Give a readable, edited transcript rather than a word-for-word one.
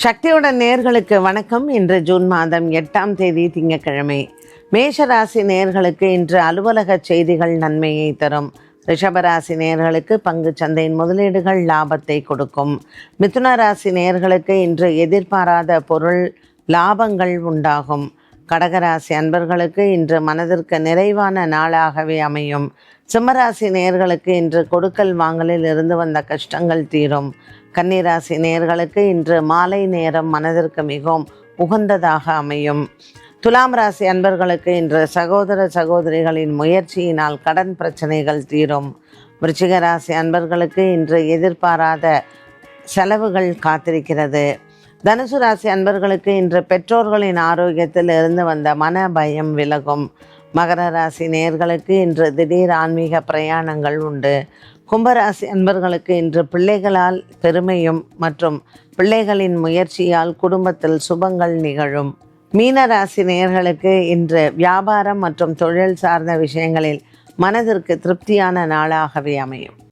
சக்தியுடன் நேர்களுக்கு வணக்கம். இன்று ஜூன் மாதம் 8ஆம் தேதி திங்கட்கிழமை. மேஷராசி நேர்களுக்கு இன்று அலுவலக செய்திகள் நன்மையை தரும். ரிஷபராசி நேர்களுக்கு பங்கு சந்தையின் முதலீடுகள் லாபத்தை கொடுக்கும். மிதுன ராசி நேர்களுக்கு இன்று எதிர்பாராத பொருள் லாபங்கள் உண்டாகும். கடகராசி அன்பர்களுக்கு இன்று மனதிற்கு நிறைவான நாளாகவே அமையும். சிம்மராசி நேர்களுக்கு இன்று கொடுக்கல் வாங்கலில் இருந்து வந்த கஷ்டங்கள் தீரும். கன்னிராசி நேர்களுக்கு இன்று மாலை நேரம் மனதிற்கு மிகவும் உகந்ததாக அமையும். துலாம் ராசி அன்பர்களுக்கு இன்று சகோதர சகோதரிகளின் முயற்சியினால் கடன் பிரச்சனைகள் தீரும். விருச்சிக ராசி அன்பர்களுக்கு இன்று எதிர்பாராத செலவுகள் காத்திருக்கிறது. தனுசு ராசி அன்பர்களுக்கு இன்று பெற்றோர்களின் ஆரோக்கியத்தில் இருந்து வந்த மன பயம் விலகும். மகர ராசி நேர்களுக்கு இன்று திடீர் ஆன்மீக பிரயாணங்கள் உண்டு. கும்பராசி அன்பர்களுக்கு இன்று பிள்ளைகளால் பெருமையும் மற்றும் பிள்ளைகளின் முயற்சியால் குடும்பத்தில் சுபங்கள் நிகழும். மீனராசி நேயர்களுக்கு இன்று வியாபாரம் மற்றும் தொழில் சார்ந்த விஷயங்களில் மனதிற்கு திருப்தியான நாளாகவே அமையும்.